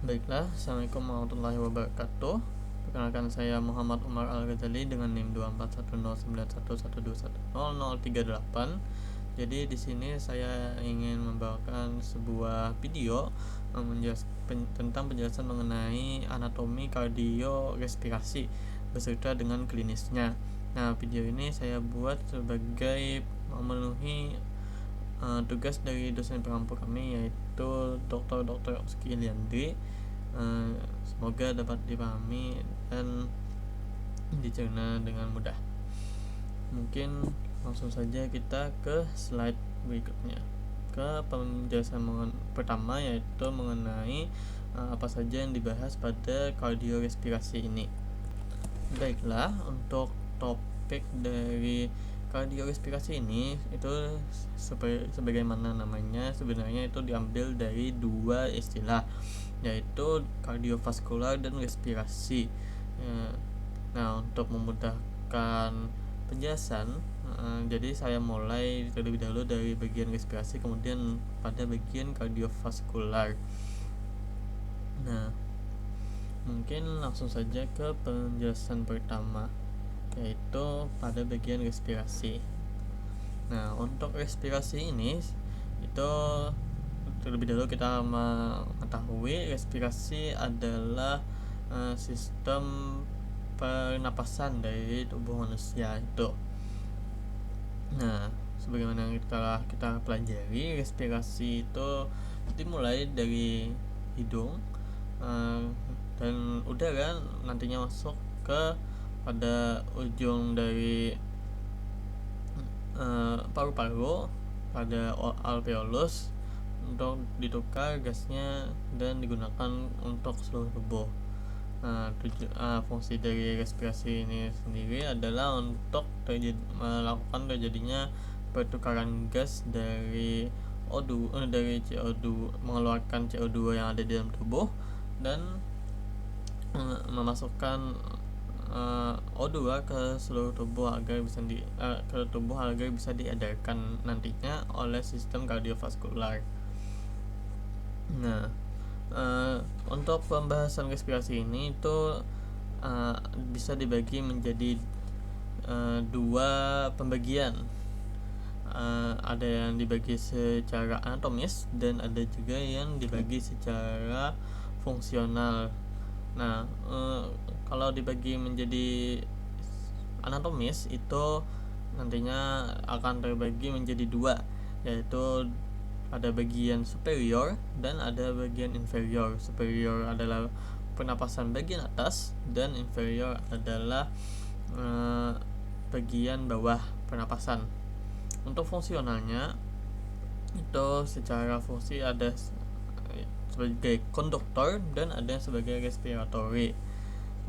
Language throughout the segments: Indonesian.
Baiklah, Assalamualaikum warahmatullahi wabarakatuh. Perkenalkan, saya Muhammad Umar Al-Ghazali dengan NIM 24109111100038. Jadi di sini saya ingin membawakan sebuah video tentang penjelasan mengenai anatomi kardiorespirasi beserta dengan klinisnya. Nah, video ini saya buat sebagai memenuhi tugas dari dosen pengampu kami, yaitu Dr. Oski Liandri. Semoga dapat dipahami dan dicerna dengan mudah. Mungkin langsung saja kita ke slide berikutnya, ke penjelasan pertama, yaitu mengenai apa saja yang dibahas pada kardiorespirasi ini. Baiklah, untuk topik dari kardiorespirasi ini itu sebagaimana namanya, sebenarnya itu diambil dari dua istilah, yaitu kardiovaskular dan respirasi. Nah, untuk memudahkan penjelasan, jadi saya mulai terlebih dahulu dari bagian respirasi, kemudian pada bagian kardiovaskular. Nah, mungkin langsung saja ke penjelasan pertama, yaitu pada bagian respirasi. Nah, untuk respirasi ini itu terlebih dahulu kita mengetahui respirasi adalah sistem pernapasan dari tubuh manusia itu. Nah, sebagaimana yang kita pelajari, respirasi itu dimulai dari hidung dan udara nantinya masuk ke pada ujung dari paru-paru pada alveolus untuk ditukar gasnya dan digunakan untuk seluruh tubuh. Fungsi dari respirasi ini sendiri adalah untuk melakukan terjadinya pertukaran gas dari CO2, mengeluarkan CO2 yang ada di dalam tubuh dan memasukkan O2 ke seluruh tubuh agar bisa diedarkan nantinya oleh sistem kardiovaskular. Nah, untuk pembahasan respirasi ini itu bisa dibagi menjadi dua pembagian. Ada yang dibagi secara anatomis dan ada juga yang dibagi secara fungsional. Nah, kalau dibagi menjadi anatomis itu nantinya akan terbagi menjadi dua, yaitu ada bagian superior dan ada bagian inferior. Superior adalah pernapasan bagian atas dan inferior adalah bagian bawah pernapasan. Untuk fungsionalnya itu secara fungsi ada sebagai konduktor dan ada sebagai respiratory.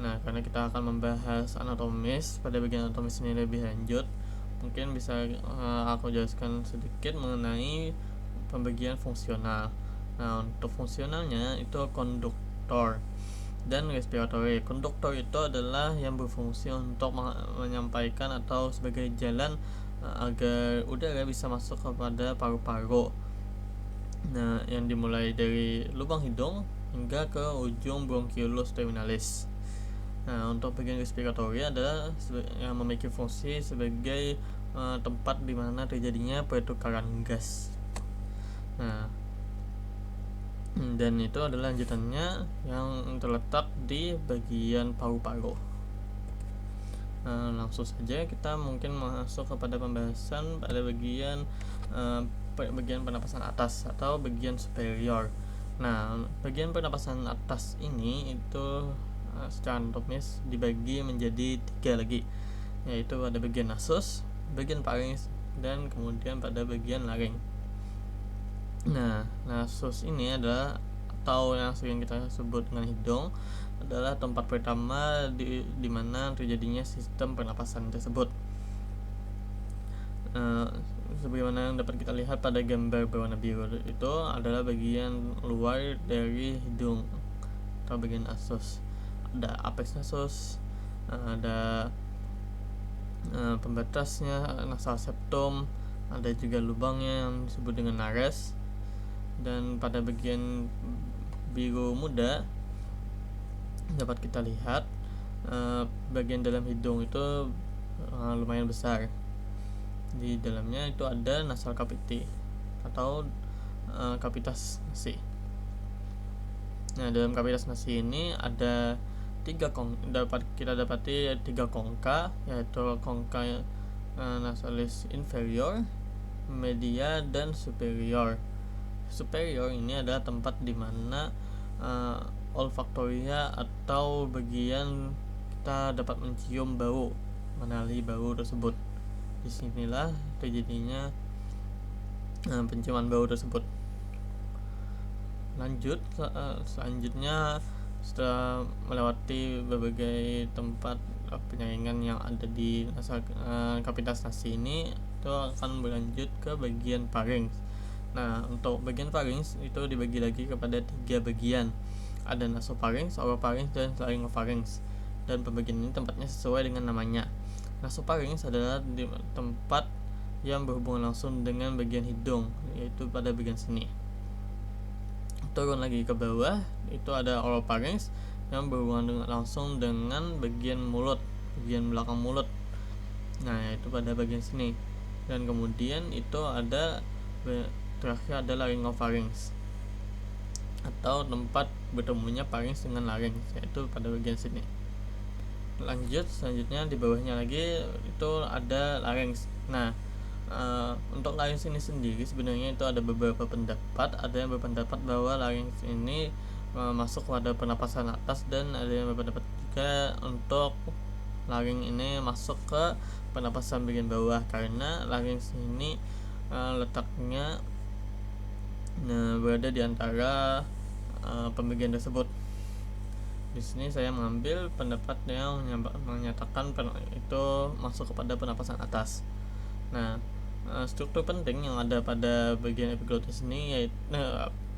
Nah, karena kita akan membahas anatomis, pada bagian anatomis ini lebih lanjut, mungkin bisa aku jelaskan sedikit mengenai pembagian fungsional. Nah, untuk fungsionalnya itu konduktor dan respiratory. Konduktor itu adalah yang berfungsi untuk menyampaikan atau sebagai jalan agar udara bisa masuk kepada paru-paru. Nah, yang dimulai dari lubang hidung hingga ke ujung bronchiolus terminalis. Nah, untuk bagian respiratory adalah yang memiliki fungsi sebagai tempat di mana terjadinya pertukaran gas. Nah, dan itu adalah lanjutannya yang terletak di bagian paru-paru. Langsung saja kita mungkin masuk kepada pembahasan pada bagian pernapasan atas atau bagian superior. Nah, bagian pernapasan atas ini itu secara anatomis dibagi menjadi tiga lagi, yaitu pada bagian nasus, bagian farinx, dan kemudian pada bagian laring. Nah, nasus ini adalah, atau yang sering kita sebut dengan hidung, adalah tempat pertama di mana terjadinya sistem pernapasan tersebut. Sebagaimana yang dapat kita lihat pada gambar berwarna biru itu adalah bagian luar dari hidung atau bagian nasus. Ada apex nasus, ada pembatasnya nasal septum, ada juga lubangnya yang disebut dengan nares, dan pada bagian biru muda dapat kita lihat bagian dalam hidung itu lumayan besar. Di dalamnya itu ada nasal cavity atau kavitas nasi. Nah, dalam kavitas nasi ini ada kita dapati tiga kongka, yaitu kongka nasalis inferior, media, dan superior. Superior ini adalah tempat di mana olfaktoria atau bagian kita dapat mencium bau, mengenali bau tersebut. Disinilah terjadinya penciuman bau tersebut. Selanjutnya setelah melewati berbagai tempat penyaringan yang ada di kavitas nasi ini, itu akan berlanjut ke bagian farinx. Nah, untuk bagian farinx itu dibagi lagi kepada 3 bagian. Ada nasopharynx, oropharynx, dan laryngopharynx. Dan pembagian ini tempatnya sesuai dengan namanya. Nasopharynx adalah di tempat yang berhubungan langsung dengan bagian hidung, yaitu pada bagian sini. Turun lagi ke bawah itu ada oropharynx yang berhubungan langsung dengan bagian mulut, bagian belakang mulut. Nah, itu pada bagian sini. Dan kemudian itu ada terakhir ada laryngopharynx atau tempat bertemunya pharynx dengan larynx, yaitu pada bagian sini. Selanjutnya di bawahnya lagi itu ada larynx. Nah, untuk larynx ini sendiri sebenarnya itu ada beberapa pendapat. Ada yang berpendapat bahwa larynx ini masuk pada pernapasan atas, dan ada yang berpendapat juga untuk larynx ini masuk ke pernapasan bagian bawah, karena larynx ini letaknya berada di antara pembagian tersebut. Di sini saya mengambil pendapat yang menyatakan itu masuk kepada pernapasan atas. Nah, struktur penting yang ada pada bagian epiglottis ini yaitu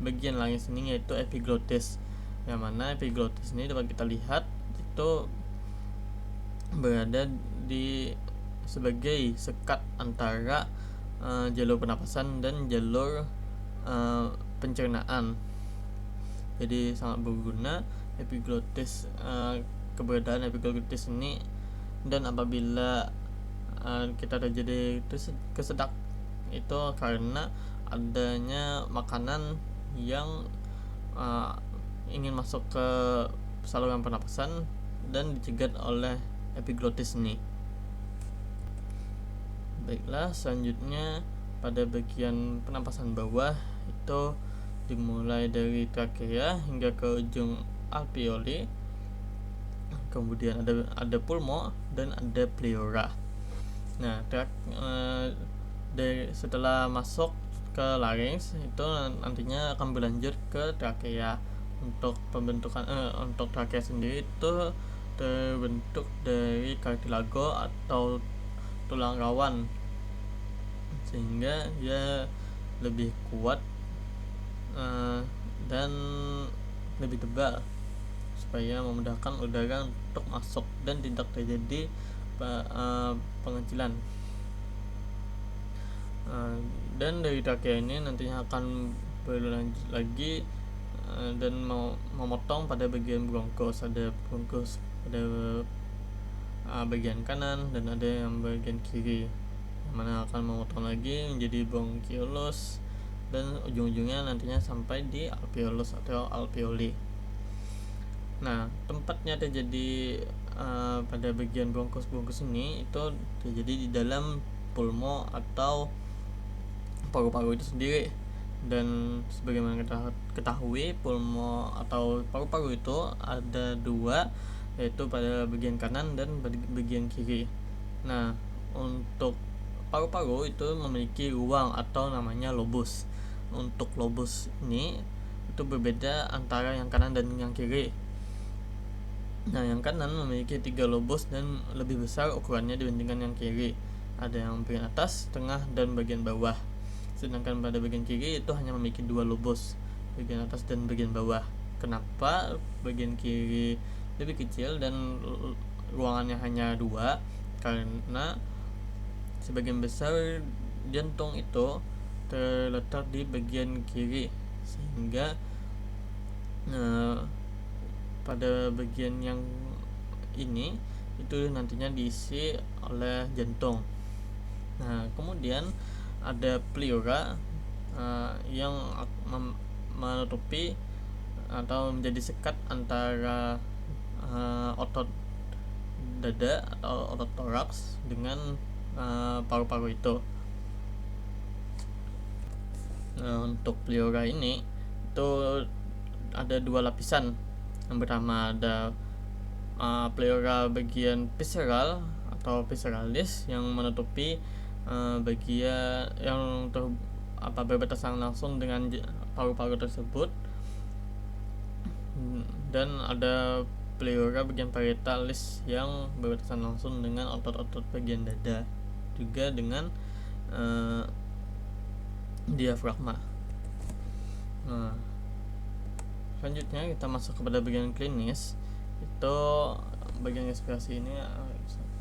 bagian larynx ini yaitu epiglottis, yang mana epiglottis ini dapat kita lihat itu berada di sebagai sekat antara jalur pernapasan dan jalur pencernaan. Jadi sangat berguna epiglottis, keberadaan epiglottis ini. Dan apabila kita terjadi kesedak itu karena adanya makanan yang ingin masuk ke saluran pernapasan dan dicegat oleh epiglottis ini. Baiklah, selanjutnya pada bagian pernapasan bawah itu dimulai dari trakea hingga ke ujung alveoli, kemudian ada pulmo dan ada pleura. Nah, setelah masuk ke larynx itu nantinya akan berlanjut ke trakea. Untuk pembentukan untuk trakea sendiri itu terbentuk dari kartilago atau tulang rawan, sehingga dia lebih kuat dan lebih tebal supaya memudahkan udara untuk masuk dan tidak terjadi pengecilan. Dan dari trakea ini nantinya akan berlanjut lagi dan memotong pada bagian bronchus. Ada bronchus pada bagian kanan dan ada yang bagian kiri, yang mana akan memotong lagi menjadi bronchiolus, dan ujung-ujungnya nantinya sampai di alveolus atau alveoli. Nah, tempatnya terjadi pada bagian bronchus ini itu terjadi di dalam pulmo atau paru-paru itu sendiri. Dan sebagaimana kita ketahui, pulmo atau paru-paru itu ada 2, yaitu pada bagian kanan dan bagian kiri. Nah, untuk paru-paru itu memiliki ruang atau namanya lobus. Untuk lobus ini itu berbeda antara yang kanan dan yang kiri. Nah, yang kanan memiliki 3 lobus dan lebih besar ukurannya dibandingkan yang kiri. Ada yang bagian atas, tengah, dan bagian bawah. Sedangkan pada bagian kiri itu hanya memiliki 2 lobus, bagian atas dan bagian bawah. Kenapa bagian kiri lebih kecil dan ruangannya hanya 2? Karena sebagian besar jantung itu terletak di bagian kiri, sehingga Nah, pada bagian yang ini itu nantinya diisi oleh jantung. Nah, kemudian ada pleura yang menutupi atau menjadi sekat antara otot dada atau otot toraks dengan paru-paru itu. Nah, untuk pleura ini itu ada dua lapisan. Yang pertama ada pleura bagian visceral atau visceralis yang menutupi bagian yang berbatasan langsung dengan paru-paru tersebut, dan ada pleura bagian parietalis yang berbatasan langsung dengan otot-otot bagian dada, juga dengan diafragma. Nah, selanjutnya kita masuk kepada bagian klinis. Itu bagian respirasi ini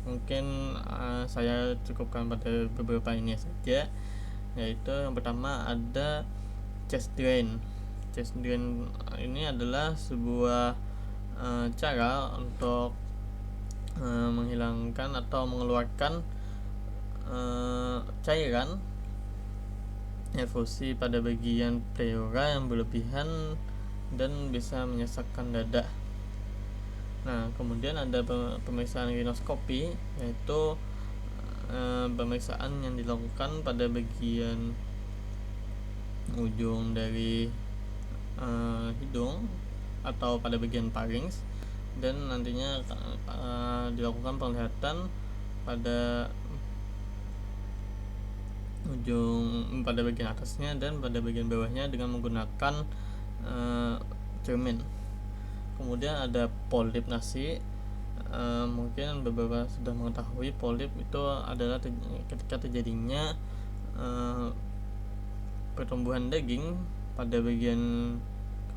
mungkin saya cukupkan pada beberapa ini saja, yaitu yang pertama ada chest drain. Chest drain ini adalah sebuah cara untuk menghilangkan atau mengeluarkan cairan efusi pada bagian pleura yang berlebihan dan bisa menyesakkan dada. Nah, kemudian ada pemeriksaan rinoskopi, yaitu pemeriksaan yang dilakukan pada bagian ujung dari hidung atau pada bagian pharynx, dan nantinya dilakukan penglihatan pada pada bagian atasnya dan pada bagian bawahnya dengan menggunakan cermin. Kemudian ada polip nasi. Mungkin beberapa sudah mengetahui polip itu adalah ketika terjadinya pertumbuhan daging pada bagian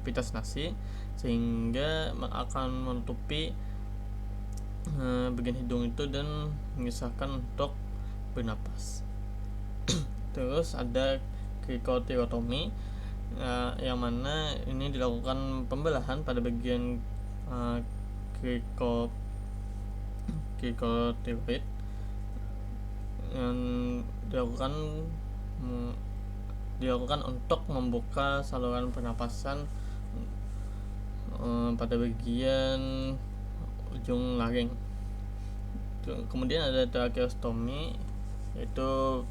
kavitas nasi, sehingga akan menutupi bagian hidung itu dan menyusahkan untuk bernapas. Terus ada krikotirotomi, yang mana ini dilakukan pembelahan pada bagian krikotiroid yang dilakukan untuk membuka saluran pernapasan pada bagian ujung laring. Kemudian ada tracheostomi, yaitu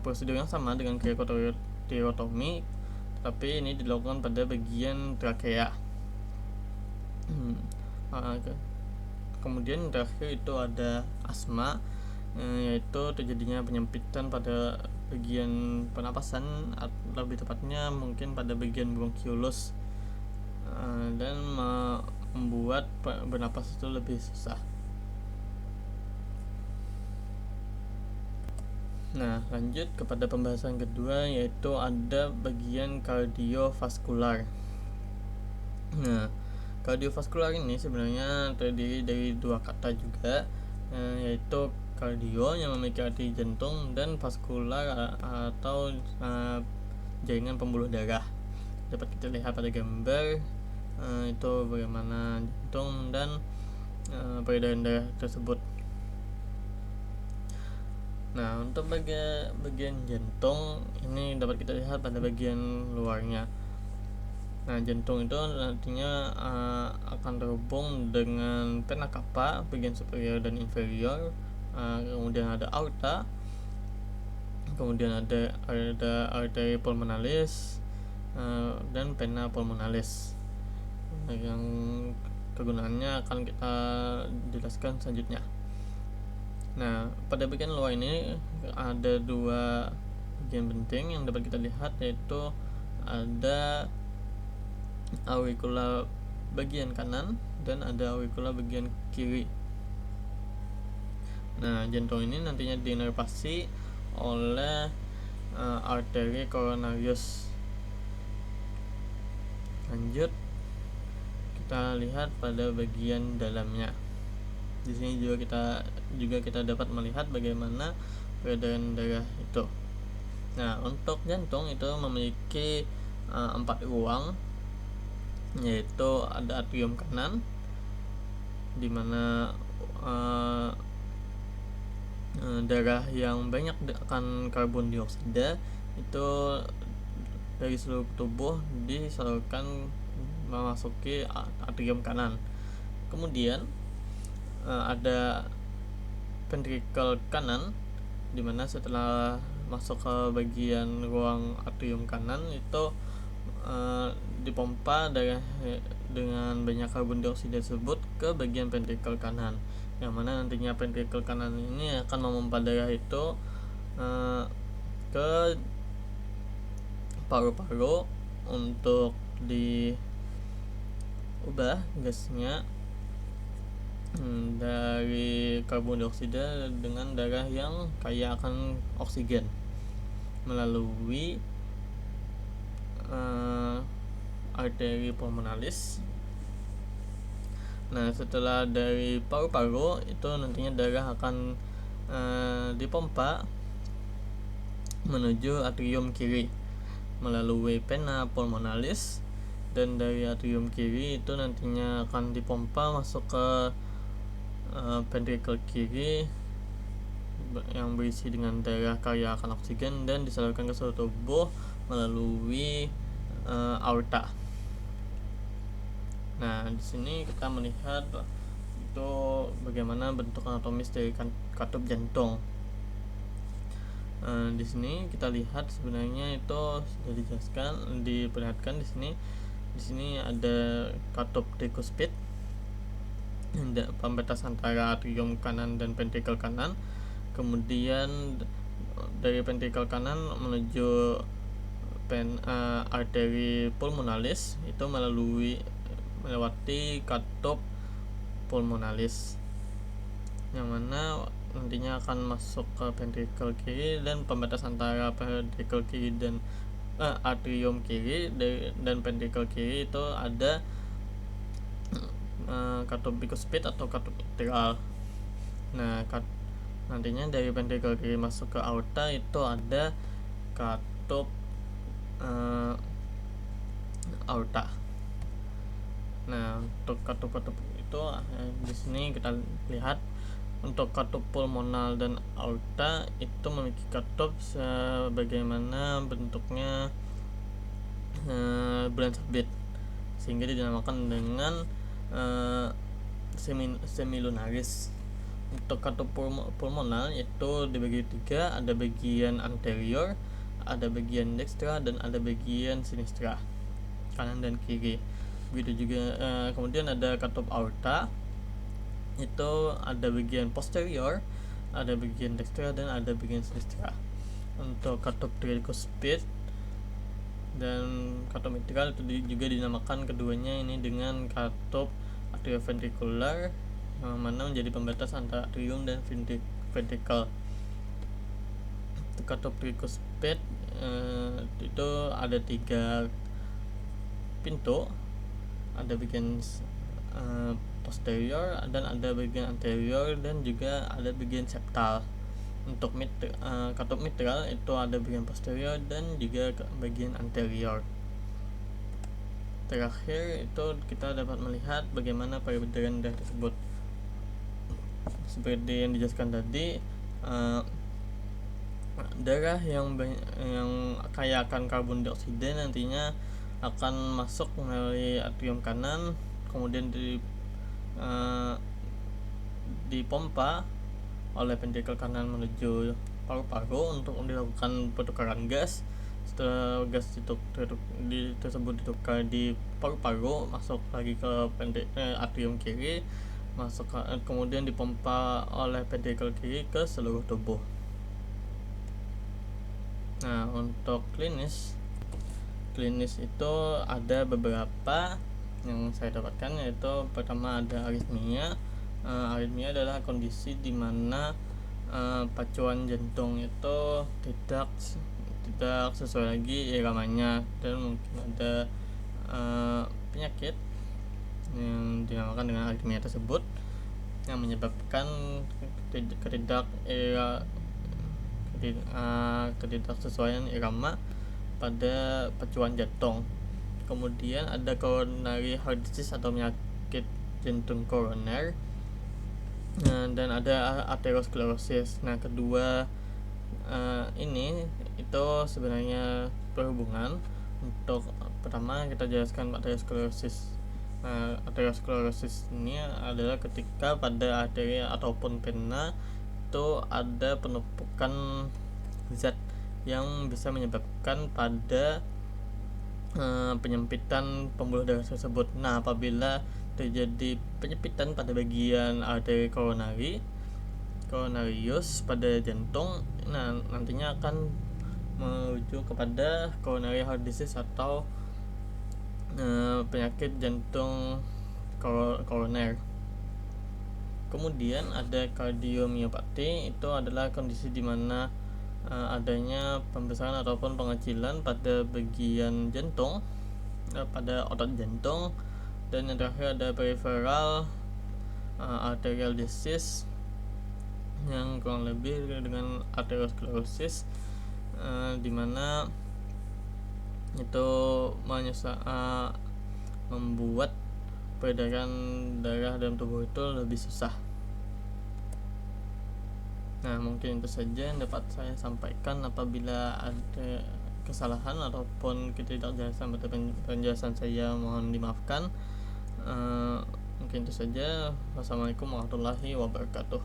prosedur yang sama dengan krikotirotomi, tapi ini dilakukan pada bagian trakea. Kemudian terakhir itu ada asma, yaitu terjadinya penyempitan pada bagian pernapasan, lebih tepatnya mungkin pada bagian bronkiolus, dan membuat bernapas itu lebih susah. Nah, lanjut kepada pembahasan kedua, yaitu ada bagian kardiovaskular. Nah, kardiovaskular ini sebenarnya terdiri dari dua kata juga, yaitu kardio yang memiliki arti jantung dan vaskular atau jaringan pembuluh darah. Dapat kita lihat pada gambar itu bagaimana jantung dan peredaran darah tersebut. Nah, untuk bagian jantung ini dapat kita lihat pada bagian luarnya. Nah, jantung itu nantinya akan terhubung dengan vena cava bagian superior dan inferior, kemudian ada aorta, kemudian ada arteri pulmonalis dan vena pulmonalis, yang kegunaannya akan kita jelaskan selanjutnya. Nah, pada bagian luar ini ada dua bagian penting yang dapat kita lihat, yaitu ada auricula bagian kanan dan ada auricula bagian kiri. Nah, jantung ini nantinya diinervasi oleh arteri coronarius. Lanjut, kita lihat pada bagian dalamnya. Di sini juga kita dapat melihat bagaimana peredaran darah itu. Nah, untuk jantung itu memiliki 4 ruang, yaitu ada atrium kanan di mana darah yang banyak akan karbon dioksida itu dari seluruh tubuh disalurkan memasuki atrium kanan. Kemudian ada ventrikel kanan di mana setelah masuk ke bagian ruang atrium kanan itu dipompa darah dengan banyak karbon dioksida tersebut ke bagian ventrikel kanan, yang mana nantinya ventrikel kanan ini akan memompa darah itu ke paru-paru untuk diubah gasnya dari karbon dioksida dengan darah yang kaya akan oksigen melalui arteri pulmonalis. Nah, setelah dari paru-paru itu nantinya darah akan dipompa menuju atrium kiri melalui vena pulmonalis, dan dari atrium kiri itu nantinya akan dipompa masuk ke ventrikel kiri yang berisi dengan darah kaya akan oksigen dan disalurkan ke seluruh tubuh melalui aorta. Nah, di sini kita melihat itu bagaimana bentuk anatomis dari katup jantung. Di sini kita lihat sebenarnya itu sudah dijelaskan, diperlihatkan di sini. Di sini ada katup trikuspid, pembatas antara atrium kanan dan ventrikel kanan. Kemudian dari ventrikel kanan menuju arteri pulmonalis itu melewati katup pulmonalis, yang mana nantinya akan masuk ke ventrikel kiri, dan pembatas antara ventrikel kiri dan atrium kiri dan ventrikel kiri itu ada katup bikuspid atau katup mitral. Nah, nantinya dari ventrikel kiri masuk ke aorta itu ada katup aorta. Nah, untuk katup-katup itu di sini kita lihat untuk katup pulmonal dan aorta itu memiliki katup sebagaimana bentuknya bulan sabit, sehingga dinamakan dengan semilunaris. Untuk katup pulmonal itu dibagi tiga, ada bagian anterior, ada bagian dekstra, dan ada bagian sinistra, kanan dan kiri. Begitu juga kemudian ada katup aorta, itu ada bagian posterior, ada bagian dekstra, dan ada bagian sinistra. Untuk katup trikuspid dan katup mitral itu juga dinamakan keduanya ini dengan katup atrioventrikular, yang mana menjadi pembatas antara atrium dan ventrikel. Katup trikuspid itu ada 3 pintu, ada bagian posterior, dan ada bagian anterior, dan juga ada bagian septal. Untuk katup mitral itu ada bagian posterior dan juga bagian anterior. Terakhir itu kita dapat melihat bagaimana peredaran darah tersebut. Seperti yang dijelaskan tadi, darah yang kaya akan karbon dioksida nantinya akan masuk melalui atrium kanan, kemudian dipompa oleh ventrikel kanan menuju paru-paru untuk dilakukan pertukaran gas. Setelah gas tersebut ditukar di paru-paru, masuk lagi ke atrium kiri, kemudian dipompa oleh ventrikel kiri ke seluruh tubuh. Nah, untuk klinis itu ada beberapa yang saya dapatkan, yaitu pertama ada aritmia. Aritmia adalah kondisi di mana pacuan jantung itu tidak sesuai lagi iramanya, dan mungkin ada penyakit yang dinamakan dengan aritmia tersebut yang menyebabkan ketidaksesuaian irama pada pacuan jantung. Kemudian ada coronary heart disease atau penyakit jantung koroner. Dan ada aterosklerosis. Nah, kedua ini itu sebenarnya berhubungan. Untuk pertama kita jelaskan aterosklerosis. Nah, aterosklerosis ini adalah ketika pada arteri ataupun vena itu ada penumpukan zat yang bisa menyebabkan pada penyempitan pembuluh darah tersebut. Nah, apabila terjadi penyempitan pada bagian arteri coronarius pada jantung, nah nantinya akan menuju kepada coronary heart disease atau penyakit jantung koroner. Kemudian ada kardiomiopati, itu adalah kondisi di mana adanya pembesaran ataupun pengecilan pada bagian jantung, pada otot jantung. Dan yang terakhir ada peripheral arterial disease, yang kurang lebih dengan aterosklerosis, di mana itu membuat peredaran darah dalam tubuh itu lebih susah. Nah, mungkin itu saja yang dapat saya sampaikan. Apabila ada kesalahan ataupun ketidakjelasan pada penjelasan saya, mohon dimaafkan. Mungkin itu saja. Wassalamualaikum warahmatullahi wabarakatuh.